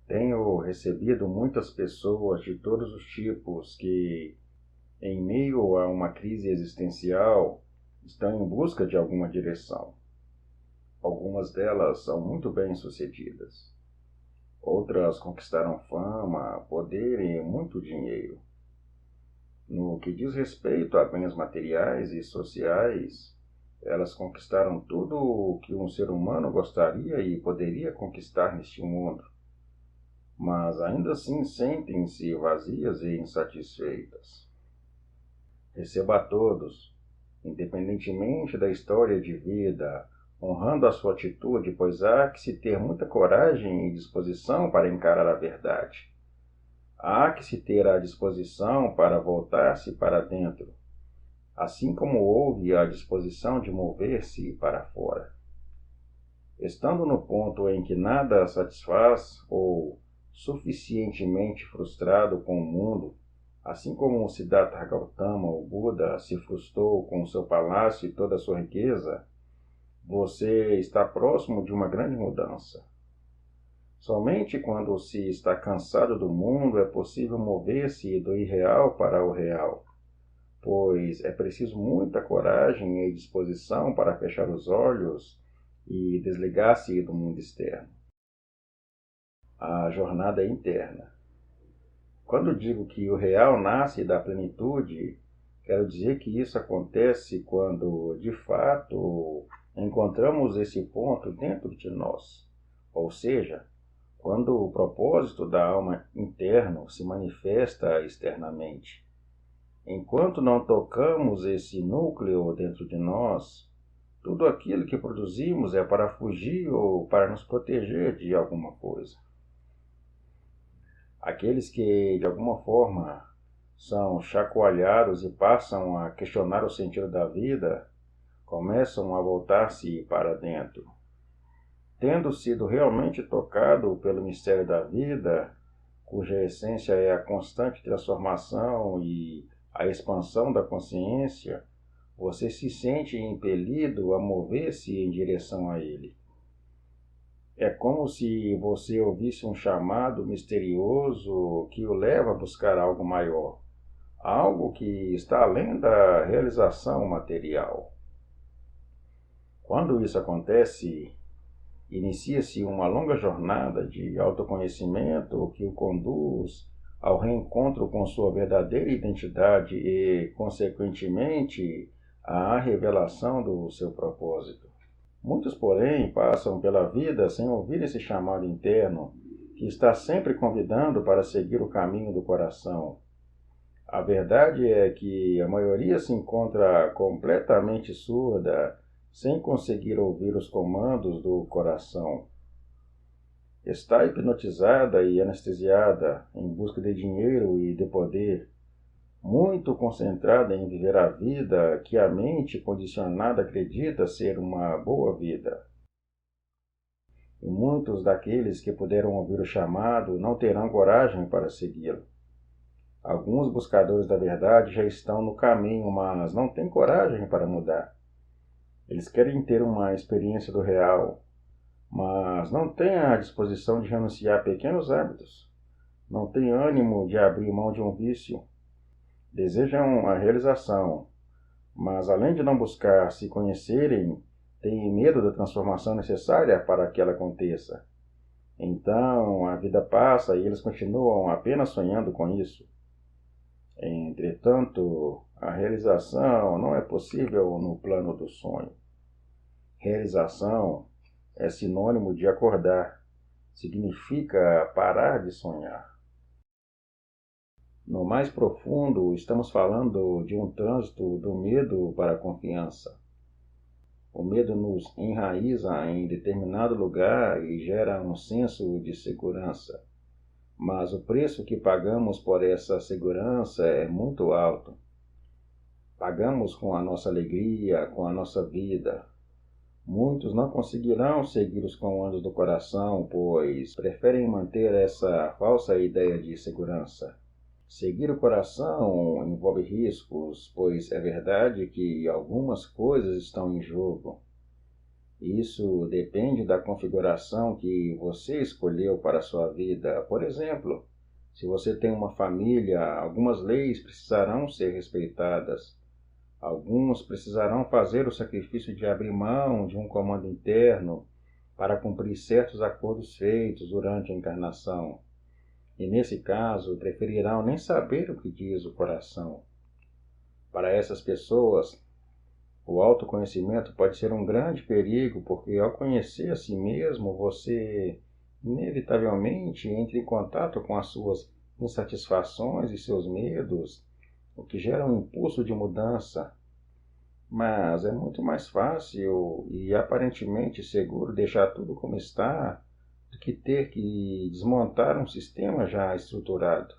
Tenho recebido muitas pessoas de todos os tipos que, em meio a uma crise existencial, estão em busca de alguma direção. Algumas delas são muito bem-sucedidas. Outras conquistaram fama, poder e muito dinheiro. No que diz respeito a bens materiais e sociais, elas conquistaram tudo o que um ser humano gostaria e poderia conquistar neste mundo, mas ainda assim sentem-se vazias e insatisfeitas. Receba a todos, independentemente da história de vida, honrando a sua atitude, pois há que se ter muita coragem e disposição para encarar a verdade. Há que se ter a disposição para voltar-se para dentro, assim como houve a disposição de mover-se para fora. Estando no ponto em que nada satisfaz ou suficientemente frustrado com o mundo, assim como o Siddhartha Gautama, o Buda, se frustrou com o seu palácio e toda a sua riqueza, você está próximo de uma grande mudança. Somente quando se está cansado do mundo é possível mover-se do irreal para o real, pois é preciso muita coragem e disposição para fechar os olhos e desligar-se do mundo externo. A jornada é interna. Quando digo que o real nasce da plenitude, quero dizer que isso acontece quando, de fato, encontramos esse ponto dentro de nós, ou seja, quando o propósito da alma interno se manifesta externamente. Enquanto não tocamos esse núcleo dentro de nós, tudo aquilo que produzimos é para fugir ou para nos proteger de alguma coisa. Aqueles que, de alguma forma, são chacoalhados e passam a questionar o sentido da vida, começam a voltar-se para dentro. Tendo sido realmente tocado pelo mistério da vida, cuja essência é a constante transformação e a expansão da consciência, você se sente impelido a mover-se em direção a ele. É como se você ouvisse um chamado misterioso que o leva a buscar algo maior, algo que está além da realização material. Quando isso acontece, inicia-se uma longa jornada de autoconhecimento que o conduz ao reencontro com sua verdadeira identidade e, consequentemente, à revelação do seu propósito. Muitos, porém, passam pela vida sem ouvir esse chamado interno, que está sempre convidando para seguir o caminho do coração. A verdade é que a maioria se encontra completamente surda, sem conseguir ouvir os comandos do coração. Está hipnotizada e anestesiada, em busca de dinheiro e de poder, muito concentrada em viver a vida que a mente condicionada acredita ser uma boa vida. E muitos daqueles que puderam ouvir o chamado não terão coragem para segui-lo. Alguns buscadores da verdade já estão no caminho, mas não têm coragem para mudar. Eles querem ter uma experiência do real, mas não têm a disposição de renunciar a pequenos hábitos. Não têm ânimo de abrir mão de um vício. Desejam a realização, mas além de não buscar se conhecerem, têm medo da transformação necessária para que ela aconteça. Então, a vida passa e eles continuam apenas sonhando com isso. Entretanto, a realização não é possível no plano do sonho. Realização é sinônimo de acordar, significa parar de sonhar. No mais profundo, estamos falando de um trânsito do medo para a confiança. O medo nos enraiza em determinado lugar e gera um senso de segurança. Mas o preço que pagamos por essa segurança é muito alto. Pagamos com a nossa alegria, com a nossa vida. Muitos não conseguirão seguir os comandos do coração, pois preferem manter essa falsa ideia de segurança. Seguir o coração envolve riscos, pois é verdade que algumas coisas estão em jogo. Isso depende da configuração que você escolheu para a sua vida. Por exemplo, se você tem uma família, algumas leis precisarão ser respeitadas. Alguns precisarão fazer o sacrifício de abrir mão de um comando interno para cumprir certos acordos feitos durante a encarnação. E nesse caso, preferirão nem saber o que diz o coração. Para essas pessoas, o autoconhecimento pode ser um grande perigo, porque ao conhecer a si mesmo, você inevitavelmente entra em contato com as suas insatisfações e seus medos, o que gera um impulso de mudança. Mas é muito mais fácil e aparentemente seguro deixar tudo como está do que ter que desmontar um sistema já estruturado.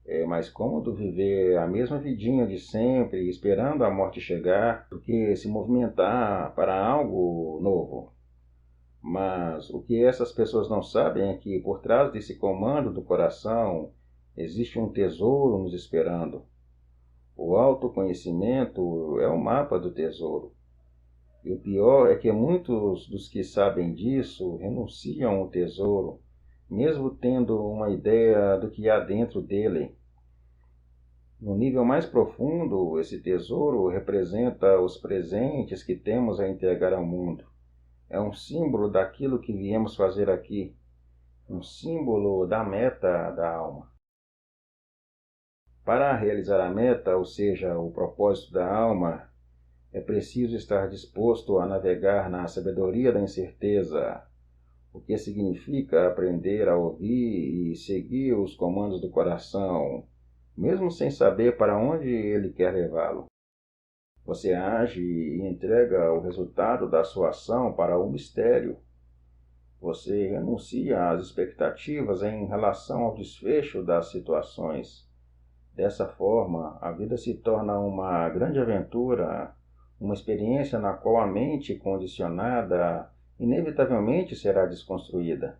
É mais cômodo viver a mesma vidinha de sempre, esperando a morte chegar, do que se movimentar para algo novo. Mas o que essas pessoas não sabem é que por trás desse comando do coração existe um tesouro nos esperando. O autoconhecimento é o mapa do tesouro. E o pior é que muitos dos que sabem disso renunciam ao tesouro, mesmo tendo uma ideia do que há dentro dele. No nível mais profundo, esse tesouro representa os presentes que temos a entregar ao mundo. É um símbolo daquilo que viemos fazer aqui, um símbolo da meta da alma. Para realizar a meta, ou seja, o propósito da alma, é preciso estar disposto a navegar na sabedoria da incerteza, o que significa aprender a ouvir e seguir os comandos do coração, mesmo sem saber para onde ele quer levá-lo. Você age e entrega o resultado da sua ação para o mistério. Você renuncia às expectativas em relação ao desfecho das situações. Dessa forma, a vida se torna uma grande aventura, uma experiência na qual a mente condicionada inevitavelmente será desconstruída.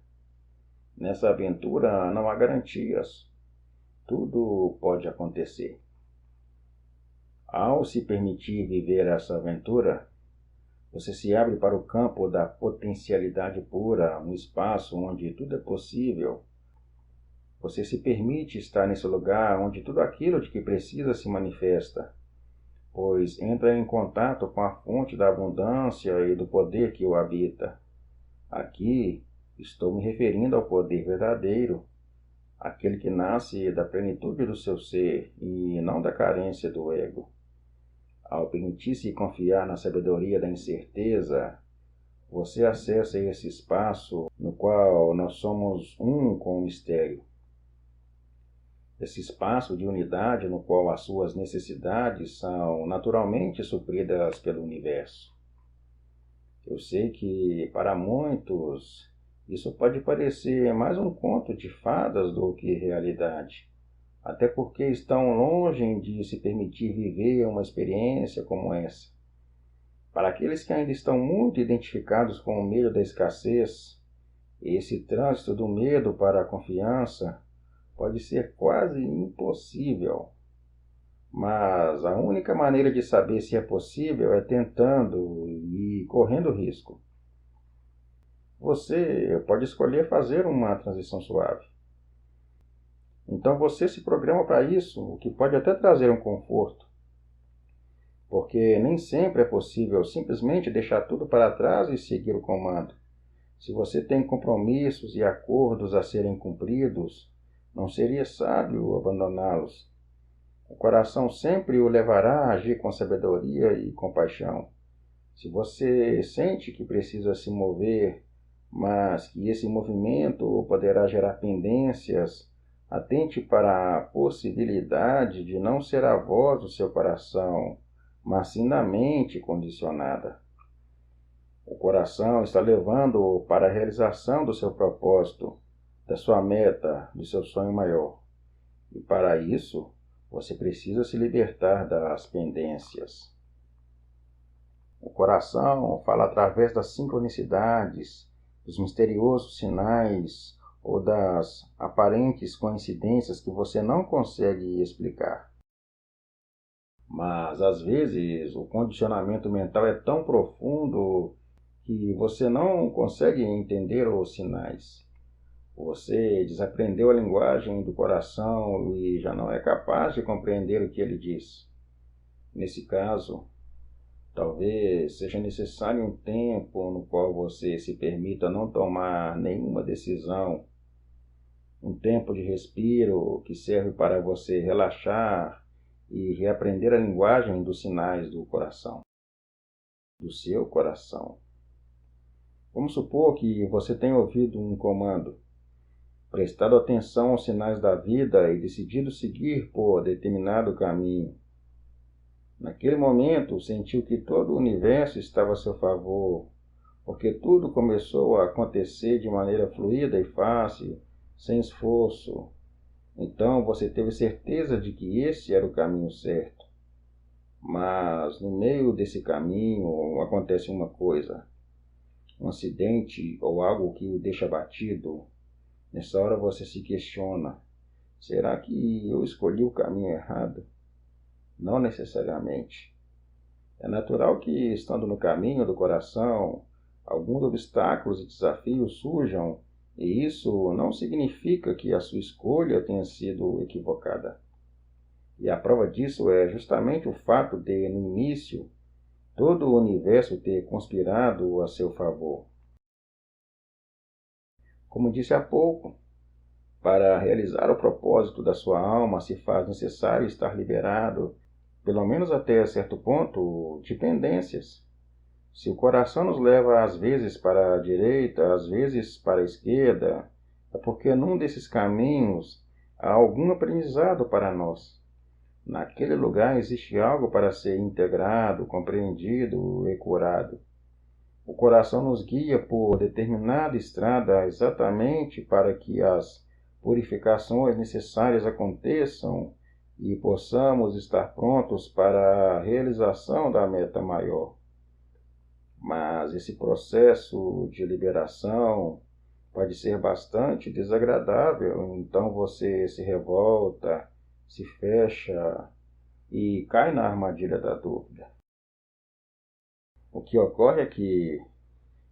Nessa aventura não há garantias. Tudo pode acontecer. Ao se permitir viver essa aventura, você se abre para o campo da potencialidade pura, um espaço onde tudo é possível. Você se permite estar nesse lugar onde tudo aquilo de que precisa se manifesta, pois entra em contato com a fonte da abundância e do poder que o habita. Aqui estou me referindo ao poder verdadeiro, aquele que nasce da plenitude do seu ser e não da carência do ego. Ao permitir-se confiar na sabedoria da incerteza, você acessa esse espaço no qual nós somos um com o mistério. Esse espaço de unidade no qual as suas necessidades são naturalmente supridas pelo universo. Eu sei que para muitos isso pode parecer mais um conto de fadas do que realidade, até porque estão longe de se permitir viver uma experiência como essa. Para aqueles que ainda estão muito identificados com o medo da escassez, esse trânsito do medo para a confiança pode ser quase impossível. Mas a única maneira de saber se é possível é tentando e correndo risco. Você pode escolher fazer uma transição suave. Então você se programa para isso, o que pode até trazer um conforto. Porque nem sempre é possível simplesmente deixar tudo para trás e seguir o comando. Se você tem compromissos e acordos a serem cumpridos, não seria sábio abandoná-los. O coração sempre o levará a agir com sabedoria e compaixão. Se você sente que precisa se mover, mas que esse movimento poderá gerar pendências, atente para a possibilidade de não ser a voz do seu coração, mas sim da mente condicionada. O coração está levando para a realização do seu propósito, da sua meta, do seu sonho maior. E para isso, você precisa se libertar das pendências. O coração fala através das sincronicidades, dos misteriosos sinais ou das aparentes coincidências que você não consegue explicar. Mas, às vezes, o condicionamento mental é tão profundo que você não consegue entender os sinais. Você desaprendeu a linguagem do coração e já não é capaz de compreender o que ele diz. Nesse caso, talvez seja necessário um tempo no qual você se permita não tomar nenhuma decisão, um tempo de respiro que serve para você relaxar e reaprender a linguagem dos sinais do coração, do seu coração. Vamos supor que você tenha ouvido um comando, prestado atenção aos sinais da vida e decidido seguir por determinado caminho. Naquele momento, sentiu que todo o universo estava a seu favor, porque tudo começou a acontecer de maneira fluida e fácil, sem esforço. Então você teve certeza de que esse era o caminho certo. Mas no meio desse caminho acontece uma coisa, um acidente ou algo que o deixa abatido. Nessa hora você se questiona, será que eu escolhi o caminho errado? Não necessariamente. É natural que, estando no caminho do coração, alguns obstáculos e desafios surjam, e isso não significa que a sua escolha tenha sido equivocada. E a prova disso é justamente o fato de, no início, todo o universo ter conspirado a seu favor. Como disse há pouco, para realizar o propósito da sua alma se faz necessário estar liberado, pelo menos até certo ponto, de pendências. Se o coração nos leva às vezes para a direita, às vezes para a esquerda, é porque num desses caminhos há algum aprendizado para nós. Naquele lugar existe algo para ser integrado, compreendido e curado. O coração nos guia por determinada estrada exatamente para que as purificações necessárias aconteçam e possamos estar prontos para a realização da meta maior. Mas esse processo de liberação pode ser bastante desagradável, então você se revolta, se fecha e cai na armadilha da dúvida. O que ocorre é que,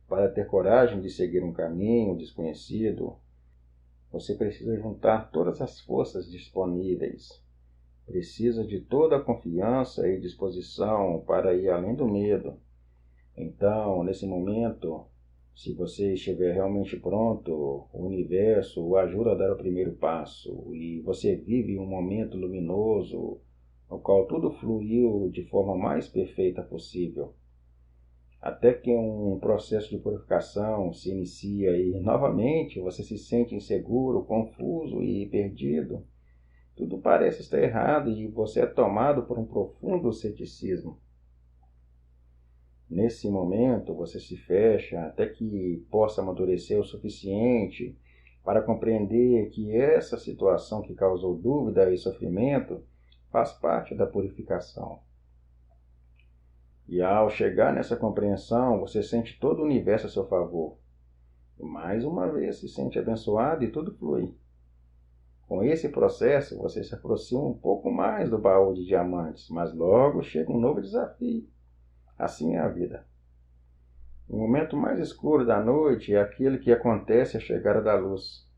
para ter coragem de seguir um caminho desconhecido, você precisa juntar todas as forças disponíveis. Precisa de toda a confiança e disposição para ir além do medo. Então, nesse momento, se você estiver realmente pronto, o universo o ajuda a dar o primeiro passo e você vive um momento luminoso no qual tudo fluiu de forma mais perfeita possível. Até que um processo de purificação se inicia e, novamente, você se sente inseguro, confuso e perdido. Tudo parece estar errado e você é tomado por um profundo ceticismo. Nesse momento, você se fecha até que possa amadurecer o suficiente para compreender que essa situação que causou dúvida e sofrimento faz parte da purificação. E ao chegar nessa compreensão, você sente todo o universo a seu favor. E mais uma vez se sente abençoado e tudo flui. Com esse processo, você se aproxima um pouco mais do baú de diamantes, mas logo chega um novo desafio. Assim é a vida. O momento mais escuro da noite é aquele que acontece à chegada da luz.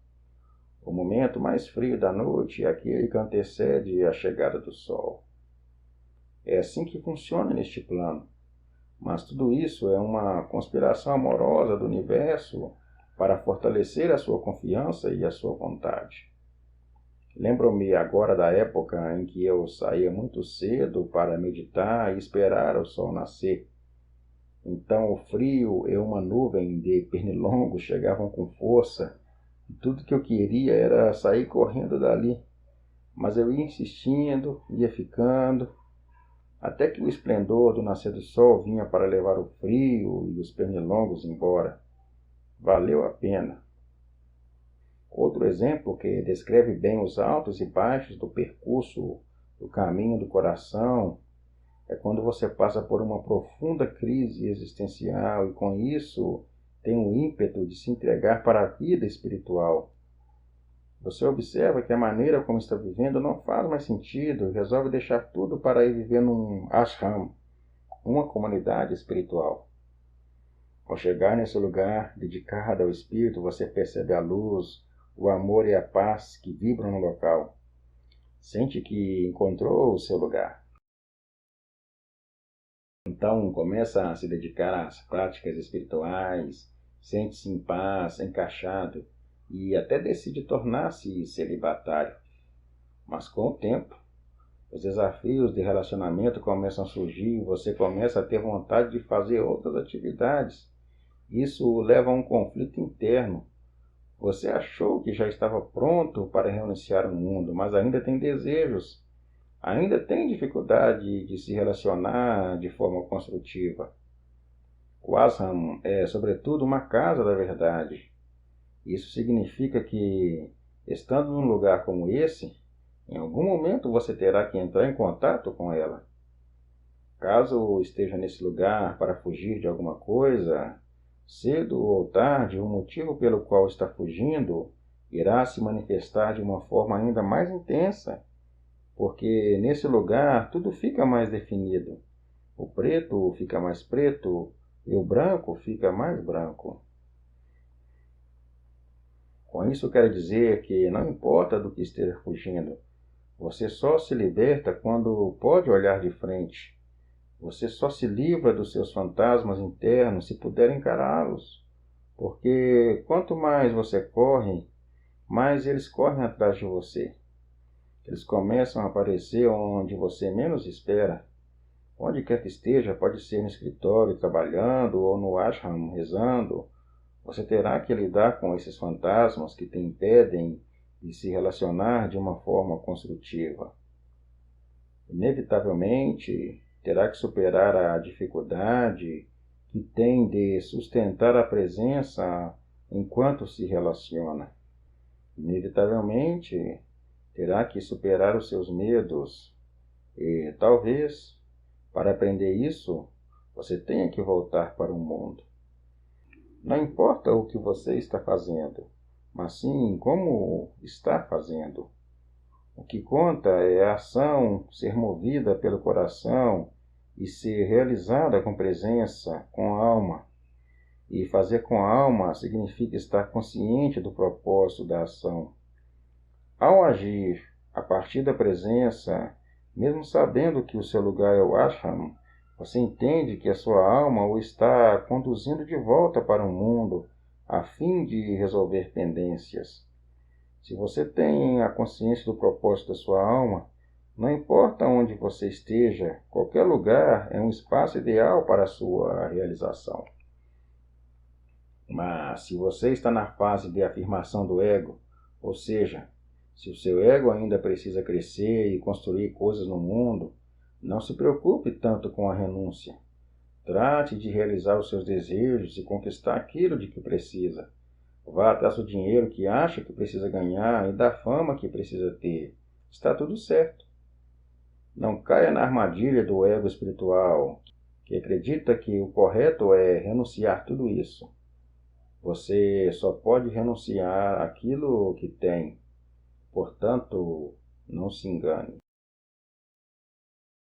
O momento mais frio da noite é aquele que antecede a chegada do sol. É assim que funciona neste plano. Mas tudo isso é uma conspiração amorosa do universo para fortalecer a sua confiança e a sua vontade. Lembro-me agora da época em que eu saía muito cedo para meditar e esperar o sol nascer. Então o frio e uma nuvem de pernilongos chegavam com força e tudo que eu queria era sair correndo dali. Mas eu ia insistindo, ia ficando, até que o esplendor do nascer do sol vinha para levar o frio e os pernilongos embora. Valeu a pena. Outro exemplo que descreve bem os altos e baixos do percurso do caminho do coração é quando você passa por uma profunda crise existencial e com isso tem o ímpeto de se entregar para a vida espiritual. Você observa que a maneira como está vivendo não faz mais sentido e resolve deixar tudo para ir viver num ashram, uma comunidade espiritual. Ao chegar nesse lugar dedicado ao Espírito, você percebe a luz, o amor e a paz que vibram no local. Sente que encontrou o seu lugar. Então, começa a se dedicar às práticas espirituais, sente-se em paz, encaixado e até decide tornar-se celibatário. Mas com o tempo, os desafios de relacionamento começam a surgir e você começa a ter vontade de fazer outras atividades. Isso leva a um conflito interno. Você achou que já estava pronto para renunciar ao mundo, mas ainda tem desejos. Ainda tem dificuldade de se relacionar de forma construtiva. O ashram é, sobretudo, uma casa da verdade. Isso significa que, estando num lugar como esse, em algum momento você terá que entrar em contato com ela. Caso esteja nesse lugar para fugir de alguma coisa, cedo ou tarde, o motivo pelo qual está fugindo irá se manifestar de uma forma ainda mais intensa, porque nesse lugar tudo fica mais definido. O preto fica mais preto e o branco fica mais branco. Com isso quero dizer que não importa do que esteja fugindo, você só se liberta quando pode olhar de frente. Você só se livra dos seus fantasmas internos se puder encará-los. Porque quanto mais você corre, mais eles correm atrás de você. Eles começam a aparecer onde você menos espera. Onde quer que esteja, pode ser no escritório trabalhando ou no ashram rezando. Você terá que lidar com esses fantasmas que te impedem de se relacionar de uma forma construtiva. Inevitavelmente, terá que superar a dificuldade que tem de sustentar a presença enquanto se relaciona. Inevitavelmente, terá que superar os seus medos e, talvez, para aprender isso, você tenha que voltar para o mundo. Não importa o que você está fazendo, mas sim como está fazendo. O que conta é a ação ser movida pelo coração e ser realizada com presença, com alma. E fazer com a alma significa estar consciente do propósito da ação. Ao agir a partir da presença, mesmo sabendo que o seu lugar é o ashram, você entende que a sua alma o está conduzindo de volta para o mundo a fim de resolver pendências. Se você tem a consciência do propósito da sua alma, não importa onde você esteja, qualquer lugar é um espaço ideal para a sua realização. Mas se você está na fase de afirmação do ego, ou seja, se o seu ego ainda precisa crescer e construir coisas no mundo, não se preocupe tanto com a renúncia. Trate de realizar os seus desejos e conquistar aquilo de que precisa. Vá atrás do dinheiro que acha que precisa ganhar e da fama que precisa ter. Está tudo certo. Não caia na armadilha do ego espiritual, que acredita que o correto é renunciar tudo isso. Você só pode renunciar àquilo que tem. Portanto, não se engane.